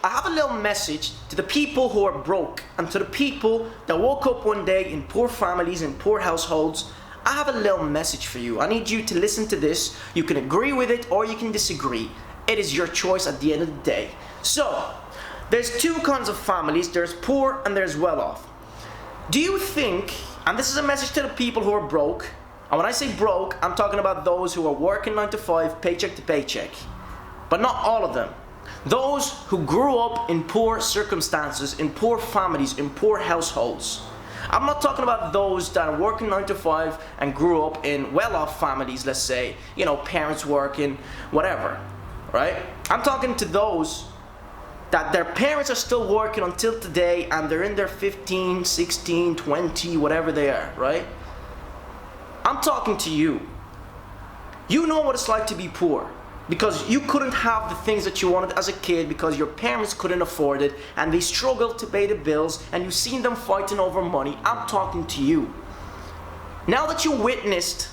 I have a little message to the people who are broke and to the people that woke up one day in poor families and poor households. I have a little message for you. I need you to listen to this. You can agree with it or you can disagree. It is your choice at the end of the day. So, there's two kinds of families. There's poor and there's well off. Do you think, and this is a message to the people who are broke, and when I say broke, I'm talking about those who are working 9 to 5, paycheck to paycheck. But not all of them. Those who grew up in poor circumstances, in poor families, in poor households. I'm not talking about those that are working 9 to 5 and grew up in well-off families, let's say, you know, parents working, whatever, right? I'm talking to those that their parents are still working until today and they're in their 15, 16, 20, whatever they are, right? I'm talking to you. You know what it's like to be poor because you couldn't have the things that you wanted as a kid because your parents couldn't afford it and they struggled to pay the bills and you've seen them fighting over money. I'm talking to you. Now that you witnessed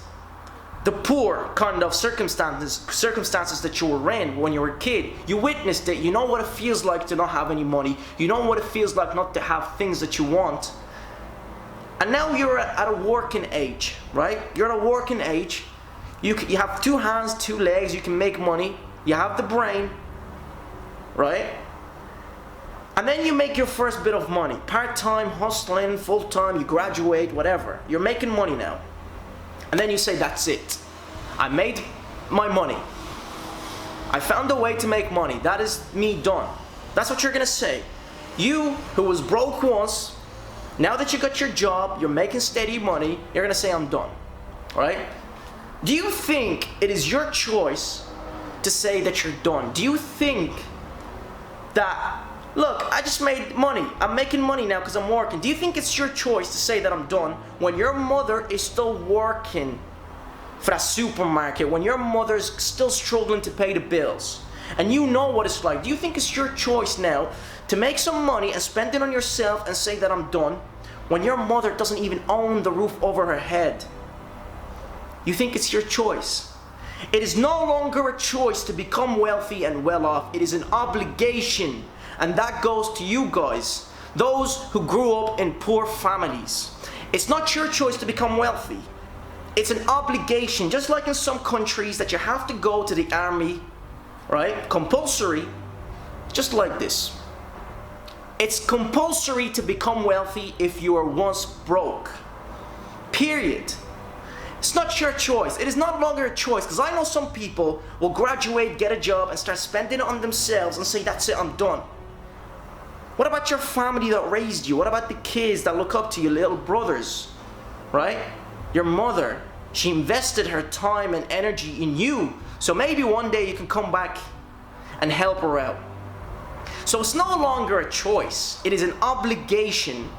the poor kind of circumstances that you were in when you were a kid, you witnessed it, you know what it feels like to not have any money, you know what it feels like not to have things that you want. And now you're at a working age, right? You're at a working age. You have 2 hands, 2 legs, you can make money. You have the brain, right? And then you make your first bit of money. Part-time, hustling, full-time, you graduate, whatever. You're making money now. And then you say, that's it. I made my money. I found a way to make money. That is me done. That's what you're gonna say. You, who was broke once, now that you got your job, you're making steady money, you're gonna say, I'm done, right? Do you think it is your choice to say that you're done? Do you think that, look, I just made money, I'm making money now because I'm working. Do you think it's your choice to say that I'm done when your mother is still working for that supermarket, when your mother's still struggling to pay the bills? And you know what it's like. Do you think it's your choice now to make some money and spend it on yourself and say that I'm done when your mother doesn't even own the roof over her head? You think it's your choice. It is no longer a choice to become wealthy and well off. It is an obligation. And that goes to you guys, those who grew up in poor families. It's not your choice to become wealthy. It's an obligation, just like in some countries that you have to go to the army, right? Compulsory, just like this. It's compulsory to become wealthy if you were once broke. Period. It's not your choice. It is no longer a choice, because I know some people will graduate, get a job, and start spending it on themselves and say, that's it, I'm done. What about your family that raised you? What about the kids that look up to you, little brothers, right? Your mother, she invested her time and energy in you, so maybe one day you can come back and help her out. So it's no longer a choice, it is an obligation.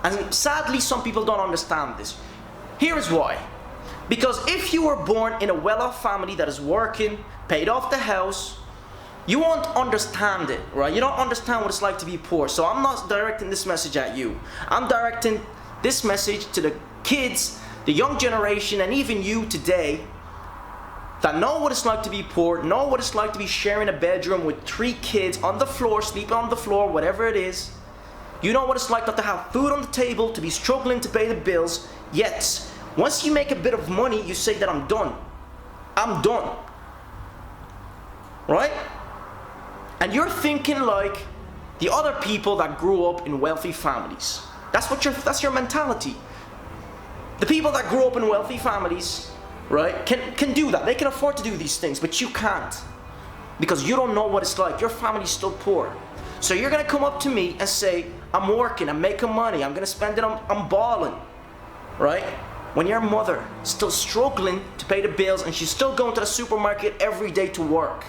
And sadly, some people don't understand this. Here is why. Because if you were born in a well-off family that is working, paid off the house, you won't understand it, right? You don't understand what it's like to be poor. So I'm not directing this message at you. I'm directing this message to the kids, the young generation, and even you today that know what it's like to be poor, know what it's like to be sharing a bedroom with 3 kids on the floor, sleeping on the floor, whatever it is. You know what it's like not to have food on the table, to be struggling to pay the bills. Yet, once you make a bit of money, you say that I'm done. I'm done. Right? And you're thinking like the other people that grew up in wealthy families. That's your mentality. The people that grew up in wealthy families, right, can do that. They can afford to do these things, but you can't. Because you don't know what it's like. Your family's still poor. So you're gonna come up to me and say, I'm working, I'm making money, I'm gonna spend it, I'm balling, right? When your mother is still struggling to pay the bills and she's still going to the supermarket every day to work.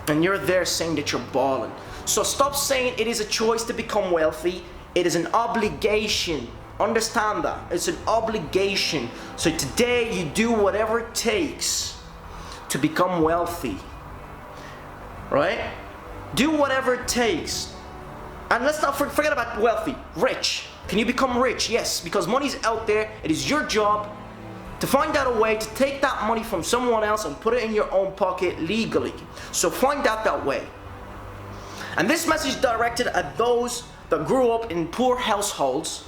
And you're there saying that you're balling. So stop saying it is a choice to become wealthy. It is an obligation. Understand that. It's an obligation. So today you do whatever it takes to become wealthy. Right? Do whatever it takes. And let's not forget about wealthy. Rich. Can you become rich? Yes, because money's out there. It is your job to find out a way to take that money from someone else and put it in your own pocket legally. So find out that way. And this message is directed at those that grew up in poor households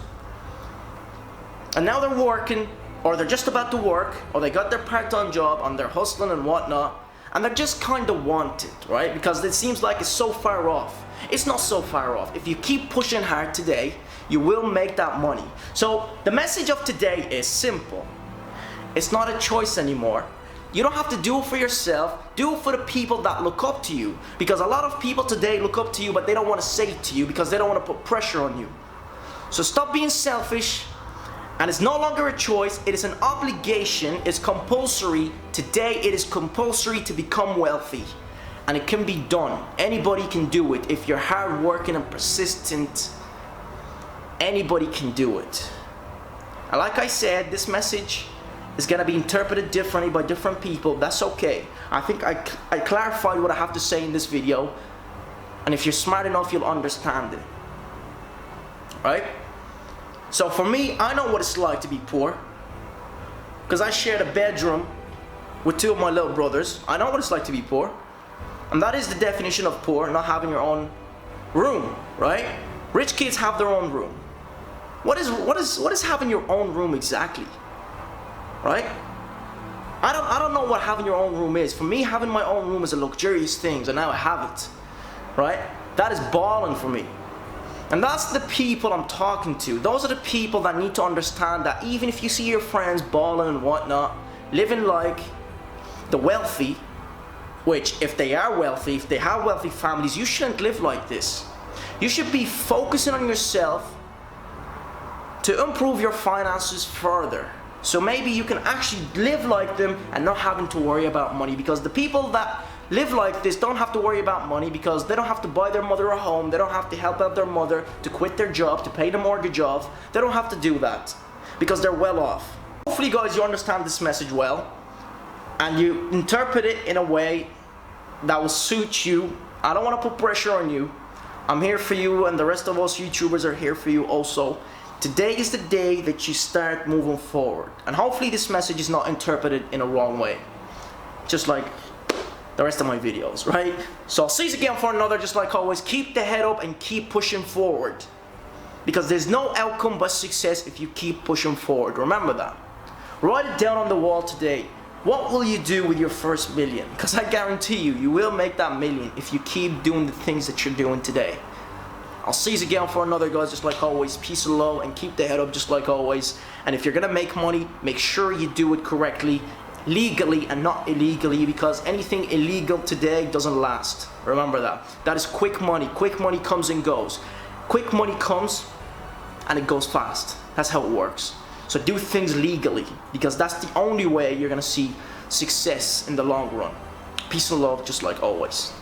and now they're working, or they're just about to work, or they got their part-time job and they're hustling and whatnot, and they're just kind of want it, right? Because it seems like it's so far off. It's not so far off. If you keep pushing hard today, you will make that money. So the message of today is simple. It's not a choice anymore. You don't have to do it for yourself, do it for the people that look up to you. Because a lot of people today look up to you, but they don't want to say it to you because they don't want to put pressure on you. So stop being selfish. And it's no longer a choice, it is an obligation, it's compulsory. Today it is compulsory to become wealthy. And it can be done. Anybody can do it. If you're hardworking and persistent, anybody can do it. And like I said, this message is going to be interpreted differently by different people. That's okay. I think I clarified what I have to say in this video. And if you're smart enough, you'll understand it. Right? So for me, I know what it's like to be poor, because I shared a bedroom with two of my little brothers. I know what it's like to be poor, and that is the definition of poor, not having your own room, right? Rich kids have their own room. What is having your own room exactly, right? I don't know what having your own room is. For me, having my own room is a luxurious thing, and now I have it, right? That is balling for me. And that's the people I'm talking to. Those are the people that need to understand that even if you see your friends balling and whatnot, living like the wealthy, which if they are wealthy, if they have wealthy families, you shouldn't live like this. You should be focusing on yourself to improve your finances further. So maybe you can actually live like them and not having to worry about money, because the people that live like this don't have to worry about money because they don't have to buy their mother a home, they don't have to help out their mother to quit their job, to pay the mortgage off. They don't have to do that because they're well off. Hopefully guys, you understand this message well and you interpret it in a way that will suit you. I don't want to put pressure on you. I'm here for you, and the rest of us YouTubers are here for you also. Today is the day that you start moving forward, and hopefully this message is not interpreted in a wrong way, just like the rest of my videos, right? So I'll see you again for another. Just like always, keep the head up and keep pushing forward, because there's no outcome but success if you keep pushing forward. Remember that. Write it down on the wall today. What will you do with your first million? Because I guarantee you, you will make that million if you keep doing the things that you're doing today. I'll see you again for another, guys. Just like always, peace and love, and keep the head up just like always. And if you're gonna make money, make sure you do it correctly, legally and not illegally, because anything illegal today doesn't last. Remember that. That is quick money. Quick money comes and goes. Quick money comes and it goes fast. That's how it works. So do things legally, because that's the only way you're gonna see success in the long run. Peace and love just like always.